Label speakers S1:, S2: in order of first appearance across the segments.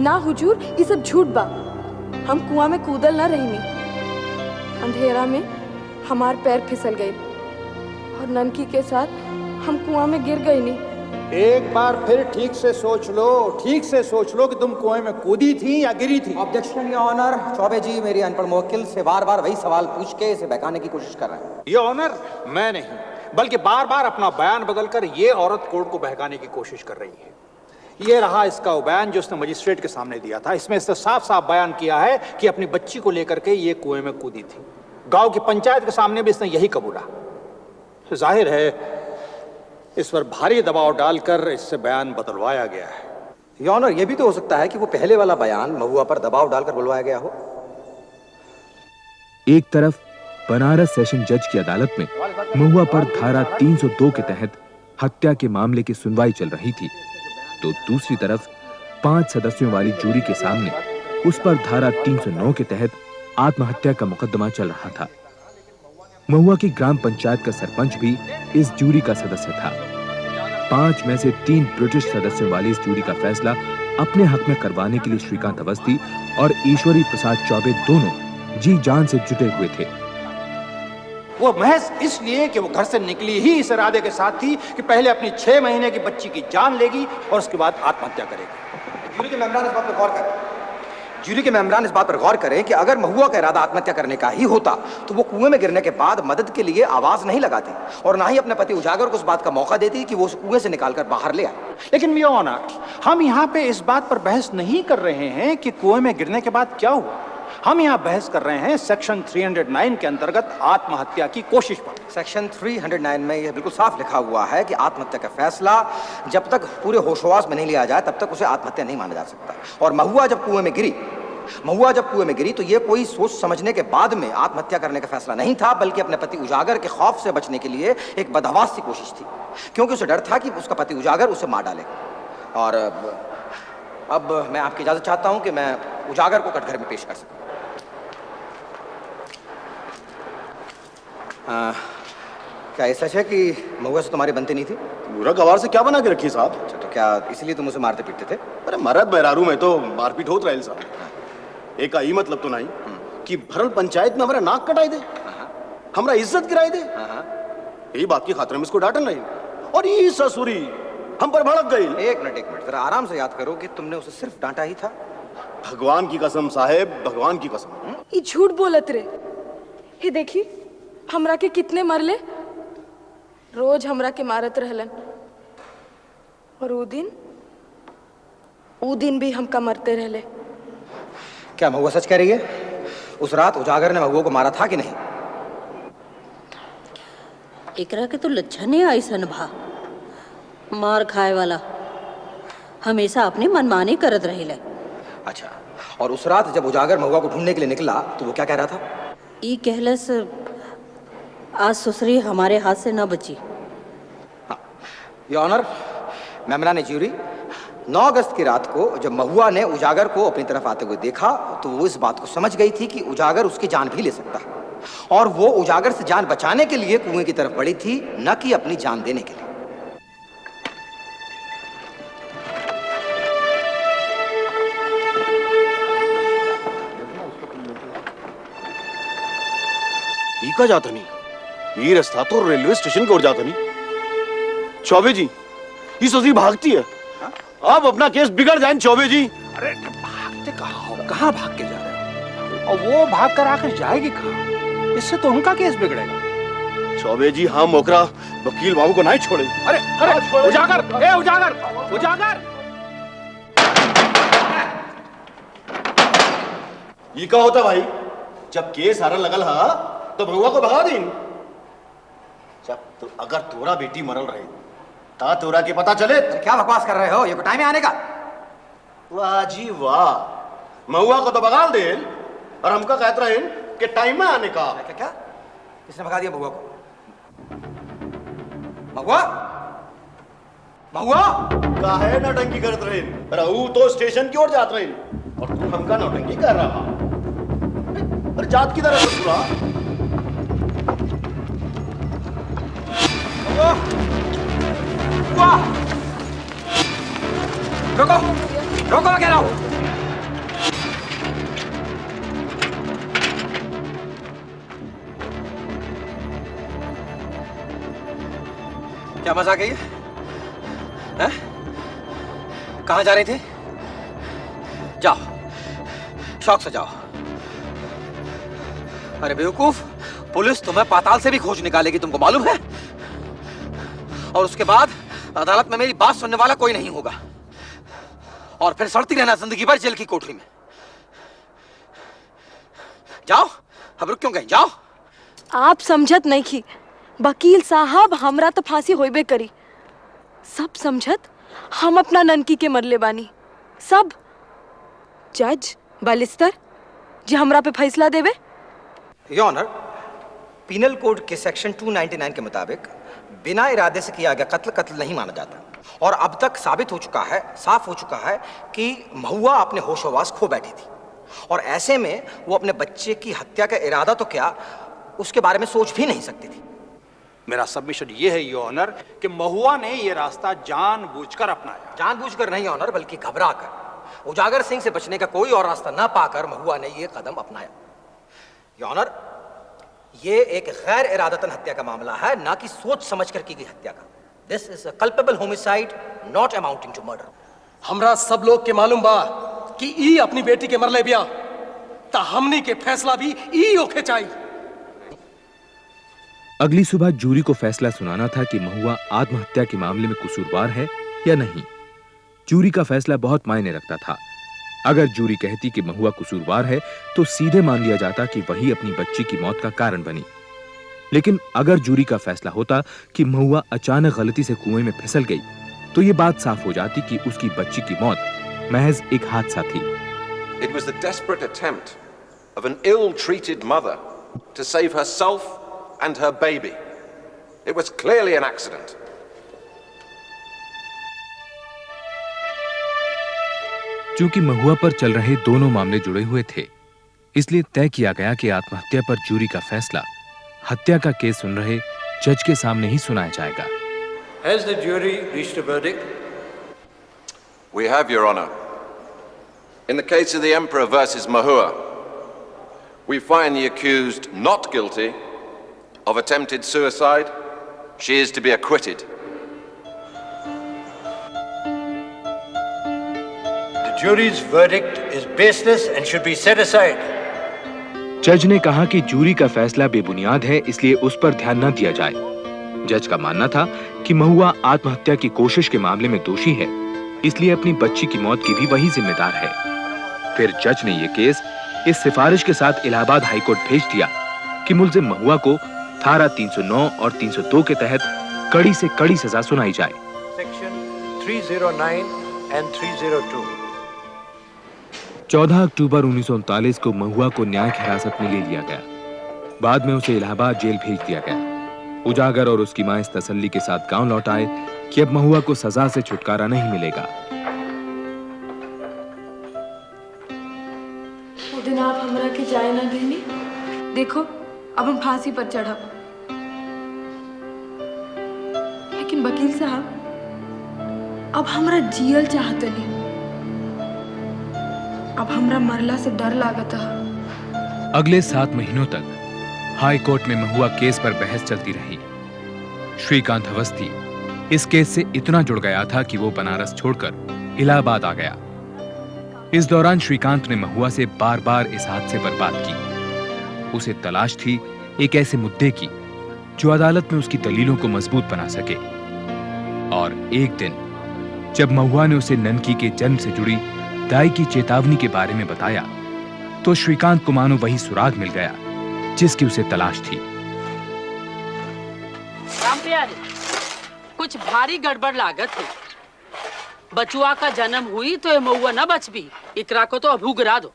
S1: ना हुजूर, ये सब झूठ बा। हम कुआं में कूदल ना रही। अंधेरा में हमार पैर फिसल गए और ननकी के साथ हम कुआं में गिर गई नहीं।
S2: एक बार फिर ठीक से सोच लो कि तुम कुएं में कूदी थी या गिरी थी।
S3: Objection your honour. Chaube ji मेरी अनपढ़ मुवक्किल से बार बार वही सवाल पूछ के इसे बहकाने की कोशिश कर रहे हैं।
S2: ये ऑनर, मैं नहीं बल्कि बार बार अपना बयान बदलकर ये औरत कोर्ट को बहकाने की कोशिश कर रही है। ये रहा इसका वो बयान जो उसने मजिस्ट्रेट के सामने दिया था। इसमें इसने साफ साफ बयान किया है कि अपनी बच्ची को लेकर के ये कुएं में कूदी थी। गांव की पंचायत के सामने भी इसने यही कबूला। जाहिर है इस पर भारी दबाव डालकर इससे बयान बदलवाया गया है।
S3: योर ऑनर, यह भी तो हो सकता है कि वो पहले वाला बयान महुआ पर दबाव डालकर बुलवाया गया हो।
S4: एक तरफ बनारस सेशन जज की अदालत में महुआ पर धारा 302 के तहत हत्या के मामले की सुनवाई चल रही थी, तो दूसरी तरफ 5 सदस्यों वाली जूरी के सामने उस पर धारा 309 के तहत आत्महत्या का मुकदमा चल रहा था। महुआ की ग्राम पंचायत का सरपंच भी इस जूरी का सदस्य था। 5 में से 3 ब्रिटिश सदस्यों वाली इस जूरी का फैसला अपने हक में करवाने के लिए श्रीकांत अवस्थी और ईश्वरी प्रसाद चौबे दोनों जी जान से जुटे हुए थे।
S2: वो महज इसलिए कि वो घर से निकली ही इस इरादे के साथ थी कि पहले अपनी 6 महीने की बच्ची की जान लेगी और उसके बाद आत्महत्या करेगी।
S3: जूरी के मेंबरान इस बात पर गौर करें। जूरी के मेंबरान इस बात पर गौर करें कि अगर महुआ का इरादा आत्महत्या करने का ही होता तो वो कुएं में गिरने के बाद मदद के लिए आवाज नहीं लगाती और ना ही अपने पति उजागर को उस बात का मौका देती कि वो उस कुएं से निकालकर बाहर ले आए।
S2: लेकिन योर ऑनर, हम यहाँ पे इस बात पर बहस नहीं कर रहे हैं कि कुएं में गिरने के बाद क्या हुआ। हम यहाँ बहस कर रहे हैं सेक्शन 309 के अंतर्गत आत्महत्या की कोशिश पर।
S3: सेक्शन 309 में यह बिल्कुल साफ लिखा हुआ है कि आत्महत्या का फैसला जब तक पूरे होशोवास में नहीं लिया जाए तब तक उसे आत्महत्या नहीं माना जा सकता। और महुआ जब कुएं में गिरी तो यह कोई सोच समझने के बाद में आत्महत्या करने का फैसला नहीं था, बल्कि अपने पति उजागर के खौफ से बचने के लिए एक बदहवास सी कोशिश थी, क्योंकि उसे डर था कि उसका पति उजागर उसे मार डालेगा। और अब मैं आपकी इजाजत चाहता हूं कि मैं उजागर को कटघरे में पेश कर सकूं। क्या ये सच है कि महुआ से तुम्हारी बनती नहीं थी?
S5: पूरा गवार से क्या बना के रखी साहब?
S3: अच्छा, तो क्या इसलिए तुम उसे मारते पीटते थे?
S5: अरे मरद मेहरारू में तो मारपीट होत रहे साहब। एक आई मतलब तो नहीं कि भरल पंचायत में हमारा नाक कटाई दे, हमारा इज्जत गिराई दे। यही बात की खातिर में इसको डांटन नहीं और ये ससुरी हम पर भड़क गई।
S3: एक मिनट जरा आराम से याद करो कि तुमने उसे सिर्फ डांटा ही था।
S5: भगवान की कसम साहेब, भगवान की कसम।
S1: ये झूठ बोलत रे। हे देखी हमरा के कितने मरले, रोज हमरा के मारत रहलन और ऊ दिन भी हमका मरते रहले।
S3: क्या महुआ सच कह रही है? उस रात उजागर ने महुआ को मारा था कि नहीं?
S6: एकरा के तो लक्षण ही ऐसन भा, मार खाए वाला, हमेशा अपने मनमानी करत रहेले।
S3: अच्छा, और उस रात जब उजागर महुआ को ढूंढने के लिए निकला तो वो क्या कह रहा था?
S6: ई कहलस आज ससुरी हमारे हाथ से न बची।
S3: हाँ, योर ऑनर, मेमरान ज्यूरी 9 अगस्त की रात को जब महुआ ने उजागर को अपनी तरफ आते हुए देखा तो वो इस बात को समझ गई थी कि उजागर उसकी जान भी ले सकता है और वो उजागर से जान बचाने के लिए कुएं की तरफ बढ़ी थी, न कि अपनी जान देने के लिए।
S5: का जाता नहीं, ये रास्ता तो रेलवे स्टेशन की ओर जाता नहीं। चौबे जी, ये ससुरी भागती है। अब अपना केस बिगड़ जाए चौबे जी।
S2: अरे भागते कहाँ भाग के जा रहे हो? और वो भाग कर आकर जाएगी कहाँ? इससे तो उनका केस बिगड़ेगा।
S5: चौबे जी, हाँ मोकरा वकील बाबू को नहीं छोड़े।
S2: अरे उजागर, ए उजागर!
S5: ये क्या होता भाई? जब केस हारन लगल हा तो महुआ को भगा दी। जब तो अगर तोरा बेटी मरल रहे ता तोरा के पता चले।
S3: क्या बकवास कर रहे हो? ये टाइम है आने का।
S5: वाह जी वाह, महुआ को तो भगा दे और हमका कहते रहे कि टाइम में आने का।
S3: क्या किसने भगा दिया महुआ को? महुआ
S5: काहे नौटंकी करते रहे? रहू तो स्टेशन की ओर जात रहे और तू हमका नौटंकी कर रहा। अरे जात की तरह पूरा
S3: रुको, मैं कह रहा हूं। क्या मजाक है ये? हैं? कहां जा रही थी? जाओ, शौक से जाओ। अरे बेवकूफ, पुलिस तुम्हें पाताल से भी खोज निकालेगी, तुमको मालूम है? और उसके बाद अदालत में मेरी बात सुनने वाला कोई नहीं होगा, और फिर सड़ती रहना जिंदगी भर जेल की कोठरी में। जाओ, अब रुक क्यों गई? जाओ।
S1: आप समझत नहीं की वकील साहब, हमरा तो फांसी होइबे करी। सब समझत हम अपना ननकी के मरले बानी। सब जज बालिस्तर जी हमरा पे फैसला देवे।
S3: योर ऑनर, पीनल कोड के सेक्शन 299 के मुताबिक बिना इरादे से किया गया कत्ल कत्ल नहीं माना जाता, और अब तक साबित हो चुका है, साफ हो चुका है कि महुआ अपने होशोवास खो बैठी थी, और ऐसे में वो अपने बच्चे की हत्या का इरादा तो क्या, उसके बारे में सोच भी नहीं सकती थी।
S2: मेरा सबमिशन ये है योर ऑनर कि महुआ ने ये रास्ता जानबूझकर अपनाया।
S3: जानबूझकर नहीं ऑनर, बल्कि घबरा कर। उजागर सिंह से बचने का कोई और रास्ता ना पाकर महुआ ने ये कदम अपनाया। योर ऑनर, ये एक गैर इरादतन हत्या का मामला है, ना कि सोच समझकर की गई हत्या का। This is a culpable homicide not amounting to murder.
S7: हमरा सब लोग के मालूम बा कि ई अपनी बेटी के मरले बिया, ता हमनी के फैसला भी ई होके चाहिए।
S4: अगली सुबह जूरी को फैसला सुनाना था कि महुआ आत्महत्या के मामले में कसूरवार है या नहीं। जूरी का फैसला बहुत मायने रखता था। अगर जूरी कहती कि महुआ कसूरवार है तो सीधे मान लिया जाता कि वही अपनी बच्ची की मौत का कारण बनी। लेकिन अगर जूरी का फैसला होता कि महुआ अचानक गलती से कुएं में फिसल गई, तो ये बात साफ हो जाती कि उसकी बच्ची की मौत महज एक हादसा थी।
S8: It was the desperate attempt of an ill-treated mother to save herself and her baby. It was clearly an accident.
S4: चूंकि महुआ पर चल रहे दोनों मामले जुड़े हुए थे, इसलिए तय किया गया कि आत्महत्या पर जूरी का फैसला हत्या का केस सुन रहे जज के सामने ही सुनाया जाएगा।
S9: Has the jury reached a verdict?
S8: We have, Your Honor. In the case of the Emperor versus Mahua, we find the accused not guilty of attempted suicide. She is to be acquitted.
S9: The jury's verdict is baseless and should be set aside.
S4: जज ने कहा कि jury का फैसला बेबुनियाद है, इसलिए उस पर ध्यान न दिया जाए। जज का मानना था कि महुआ आत्महत्या की कोशिश के मामले में दोषी है, इसलिए अपनी बच्ची की मौत की भी वही जिम्मेदार है। फिर जज ने यह केस इस सिफारिश के साथ इलाहाबाद हाईकोर्ट भेज दिया कि मुल्जिम महुआ को धारा 309 और 302 के तहत कड़ी से कड़ी सजा सुनाई जाए।
S9: Section 309 and 302.
S4: 14 अक्टूबर 1939 को महुआ को न्यायिक हिरासत में ले लिया गया। बाद में उसे इलाहाबाद जेल भेज दिया गया। उजागर और उसकी मां इस तसल्ली के साथ गांव लौट आए कि अब महुआ को सजा से छुटकारा नहीं मिलेगा।
S1: वो दिन आप हमरा के जाए ना देनी, देखो अब हम फांसी पर चढ़ब। लेकिन वकील साहब, अब हमरा जियल चाहत नहीं। अब हमरा मरला से डर लागत है।
S4: अगले 7 महीनों तक हाई कोर्ट में महुआ केस पर बहस चलती रही। श्रीकांत अवस्थी इस केस से इतना जुड़ गया था कि वो बनारस छोड़कर इलाहाबाद आ गया। इस दौरान श्रीकांत ने महुआ से बार-बार इस हादसे पर बात की। उसे तलाश थी एक ऐसे मुद्दे की जो अदालत में उसकी दलीलों को मजबूत बना सके। और एक दिन जब महुआ ने उसे ननकी के जन्म से जुड़ी दाई की चेतावनी के बारे में बताया, तो श्रीकांत को मानो वही सुराग मिल गया जिसकी उसे तलाश थी।
S10: राम प्यारे, कुछ भारी गड़बड़ लागत है। बचुआ का जन्म हुई तो ये महुआ न बच भी, इकरा को तो अभू गिरा दो।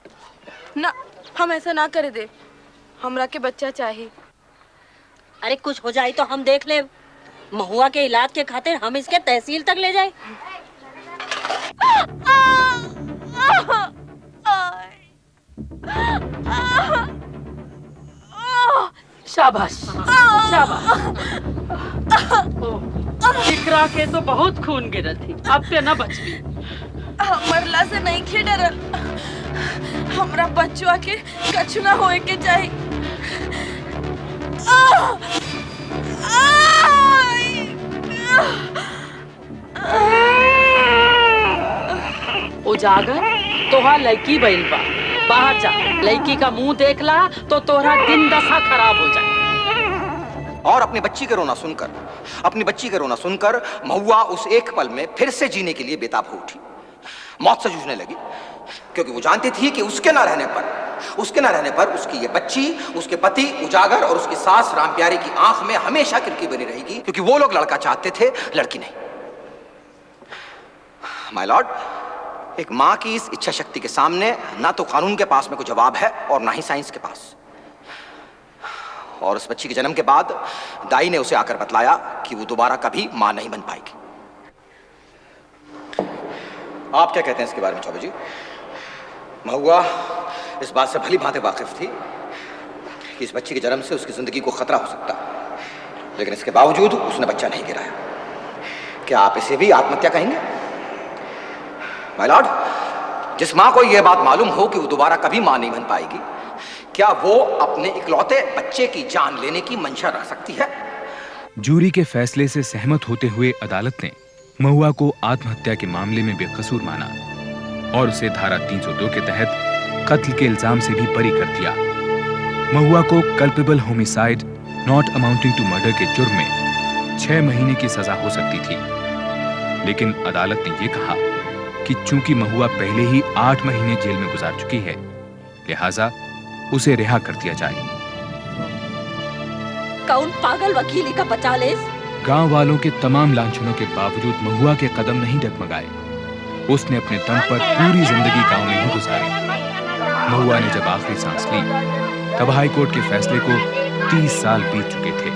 S1: ना, हम ऐसा ना करे दे। हमरा के बच्चा चाहिए।
S6: अरे कुछ हो जाए तो हम देख ले। महुआ के इलाज के खातिर हम इसके तहसील तक ले जाए।
S10: शाबाश शाबाश। इकरा के तो बहुत खून गिरत थी, अब पे न बच भी।
S1: मरला से नहीं खे डरल। हमरा बच्चवा के कछु ना होए के चाहिए।
S10: उजागर तोहार लड़की भइल बा। बाहर जा, लड़की का मुंह देख ला तो तोहरा दिन दशा खराब हो जाए।
S3: और अपनी बच्ची के रोना सुनकर महुआ उस एक पल में फिर से जीने के लिए बेताब हो उठी, मौत से जूझने लगी, क्योंकि वो जानती थी कि उसके ना रहने पर उसकी ये बच्ची, उसके पति उजागर और उसकी सास रामप्यारी की आंख में हमेशा किरकी बनी रहेगी, क्योंकि वो लोग लड़का चाहते थे, लड़की नहीं। माय लॉर्ड, एक मां की इस इच्छा शक्ति के सामने ना तो कानून के पास में कोई जवाब है और ना ही साइंस के पास। और उस बच्ची के जन्म के बाद दाई ने उसे आकर बतलाया कि वो दोबारा कभी मां नहीं बन पाएगी। आप क्या कहते हैं इसके बारे में चौबे जी? महुआ इस बात से भली भांति वाकिफ थी कि इस बच्ची के जन्म से उसकी जिंदगी को खतरा हो सकता, लेकिन इसके बावजूद उसने बच्चा नहीं गिराया। क्या आप इसे भी आत्महत्या कहेंगे? माय लॉर्ड, जिस मां को यह बात मालूम हो कि वो दोबारा कभी मां नहीं बन पाएगी, क्या वो अपने इकलौते बच्चे की जान लेने की मंशा रख सकती है?
S4: जूरी के फैसले से सहमत होते हुए अदालत ने महुआ को आत्महत्या के मामले में बेकसूर माना और उसे धारा 302 के तहत कत्ल के इल्जाम से भी बरी कर दिया। महुआ को culpable homicide not amounting to murder के जुर्म में 6 महीने की सजा हो सकती थी, लेकिन अदालत ने यह कहा कि चूंकि महुआ पहले ही 8 महीने जेल में गुजार चुकी है, लिहाजा उसे रिहा कर दिया जाए।
S6: कौन पागल वकीली का बचा ले?
S4: गांव वालों के तमाम लांछनों के बावजूद महुआ के कदम नहीं डगमगाए। उसने अपने दम पर पूरी जिंदगी गांव में ही गुजारी। महुआ ने जब आखिरी सांस ली, तब हाई कोर्ट के फैसले को 30 साल बीत चुके थे।